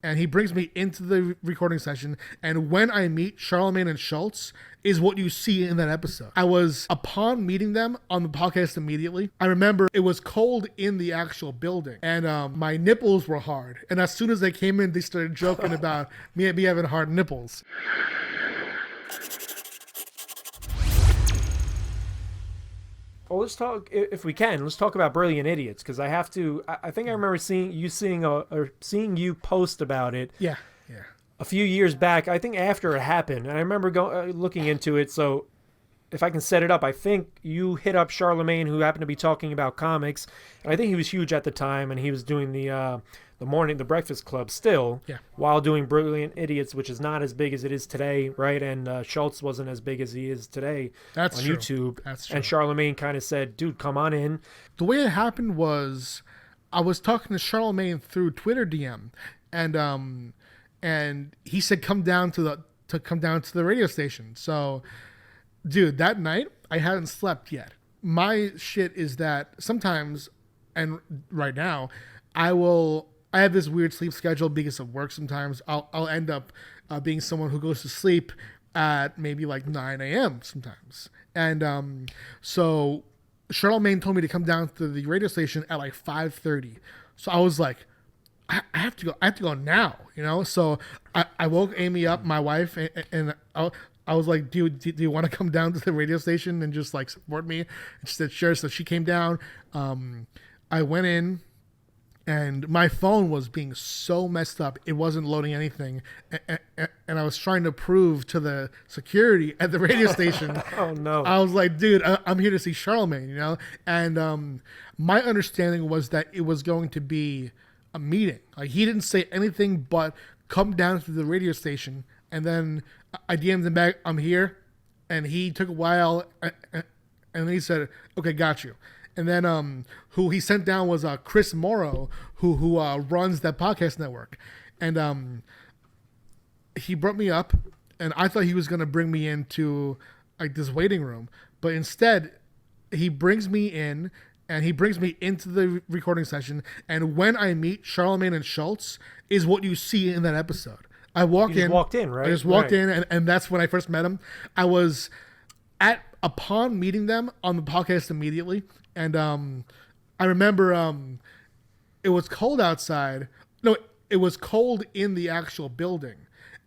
and he brings me into the recording session. And when I meet Charlamagne and Schulz is what you see in that episode. I was, upon meeting them on the podcast immediately, I remember it was cold in the actual building, and my nipples were hard. And as soon as they came in, they started joking about me having hard nipples. Well, let's talk, if we can, let's talk about Brilliant Idiots, because I have to. I think I remember seeing you post about it. Yeah. A few years back, I think after it happened, and I remember looking into it. So, if I can set it up, I think you hit up Charlamagne, who happened to be talking about comics, and I think he was huge at the time, and he was doing the Breakfast Club still, while doing Brilliant Idiots, which is not as big as it is today, right? And Schulz wasn't as big as he is today on YouTube. That's true. And Charlamagne kind of said, "Dude, come on in." The way it happened was, I was talking to Charlamagne through Twitter DM, and he said, "Come down to the radio station." So, dude, that night I hadn't slept yet. My shit is that sometimes, and right now, I have this weird sleep schedule because of work. Sometimes I'll end up being someone who goes to sleep at maybe like 9 a.m. sometimes. And so Charlamagne told me to come down to the radio station at like 5:30. So I was like, I have to go now, you know? So I woke Amy up, my wife, and I was like, do you want to come down to the radio station and just like support me? And she said, sure. So she came down. I went in, and my phone was being so messed up, it wasn't loading anything. And I was trying to prove to the security at the radio station. Oh, no. I was like, dude, I'm here to see Charlamagne, you know? And my understanding was that it was going to be a meeting. Like, he didn't say anything but come down to the radio station. And then I DM'd him back, I'm here. And he took a while, and then he said, okay, got you. And then who he sent down was Chris Morrow, who runs that podcast network. And he brought me up, and I thought he was going to bring me into like this waiting room. But instead, he brings me in, and he brings me into the recording session. And when I meet Charlamagne and Schulz is what you see in that episode. I walked in, right? I just walked in, and that's when I first met him. I was upon meeting them on the podcast immediately. And I remember it was cold outside. No, it was cold in the actual building.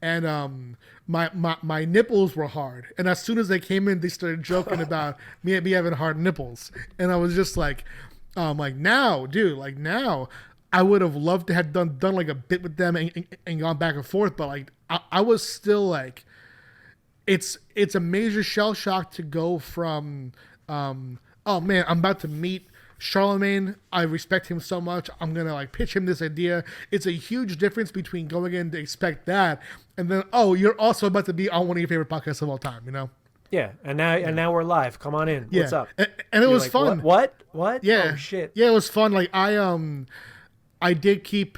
And my nipples were hard. And as soon as they came in, they started joking about me having hard nipples. And I was just like, now, dude, like now, I would have loved to have done like a bit with them and gone back and forth. But like, I was still like, it's a major shell shock to go from, oh man, I'm about to meet Charlamagne. I respect him so much. I'm going to like pitch him this idea. It's a huge difference between going in to expect that and then, oh, you're also about to be on one of your favorite podcasts of all time, you know? Yeah. And now we're live. Come on in. Yeah. What's up? And it was like, fun. What? Yeah. Oh shit. Yeah, it was fun. Like I did keep,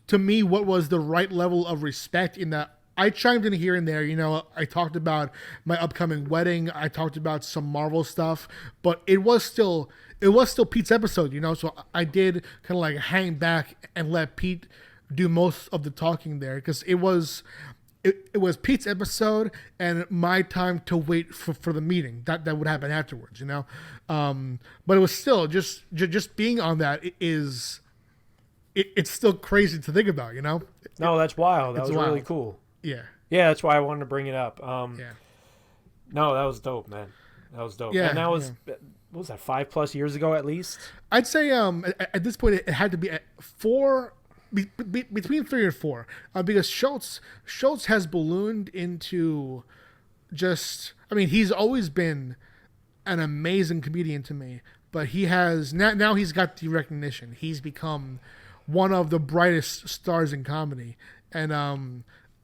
to me, what was the right level of respect in that I chimed in here and there. You know, I talked about my upcoming wedding. I talked about some Marvel stuff, but it was still Pete's episode, you know? So I did kind of like hang back and let Pete do most of the talking there, because it was Pete's episode and my time to wait for the meeting that would happen afterwards, you know? But it was still just being on that it's still crazy to think about, you know? No, that's wild. That was wild. Really cool. Yeah. Yeah, that's why I wanted to bring it up. Yeah. No, that was dope, man. That was dope. Yeah, and that was, what was that, 5+ years ago at least? I'd say at this point it had to be at 4, between 3 and 4, because Schulz has ballooned into just, I mean, he's always been an amazing comedian to me, but he has now he's got the recognition. He's become one of the brightest stars in comedy. And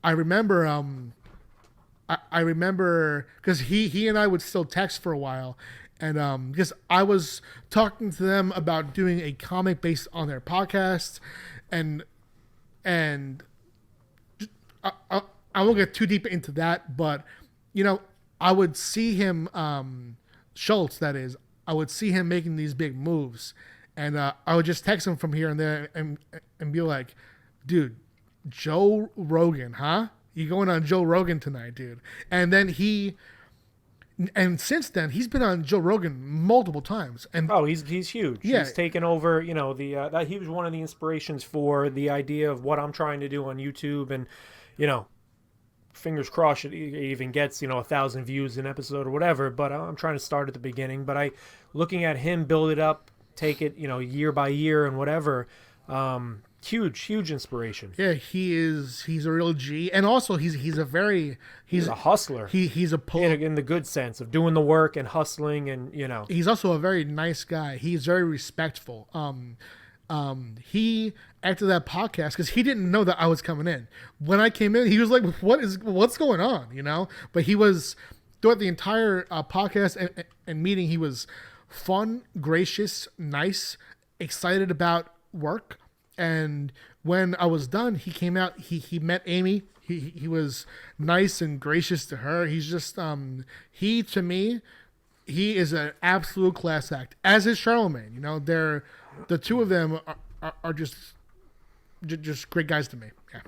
I remember because he and I would still text for a while, and because I was talking to them about doing a comic based on their podcast, and I won't get too deep into that, but you know, I would see him, Schulz, that is, I would see him making these big moves, and I would just text him from here and there and be like, dude, Joe Rogan, huh? You going on Joe Rogan tonight, dude? And then and since then he's been on Joe Rogan multiple times. And Oh, he's huge. Yeah. He's taken over. You know, that he was one of the inspirations for the idea of what I'm trying to do on YouTube, and you know, fingers crossed it even gets 1,000 views an episode or whatever. But I'm trying to start at the beginning. But looking at him build it up, take it year by year and whatever. Huge inspiration. yeah, he's a real G, and also he's He's a hustler. He's a in the good sense of doing the work and hustling, and he's also a very nice guy. He's very respectful. He after that podcast, because he didn't know that I was coming in. When I came in, he was like, what's going on? But he was throughout the entire podcast and meeting. He was fun, gracious, nice, excited about work. And when I was done, he came out. He met Amy. He was nice and gracious to her. He's just to me, he is an absolute class act. As is Charlamagne. They're the two of them are just great guys to me. Yeah.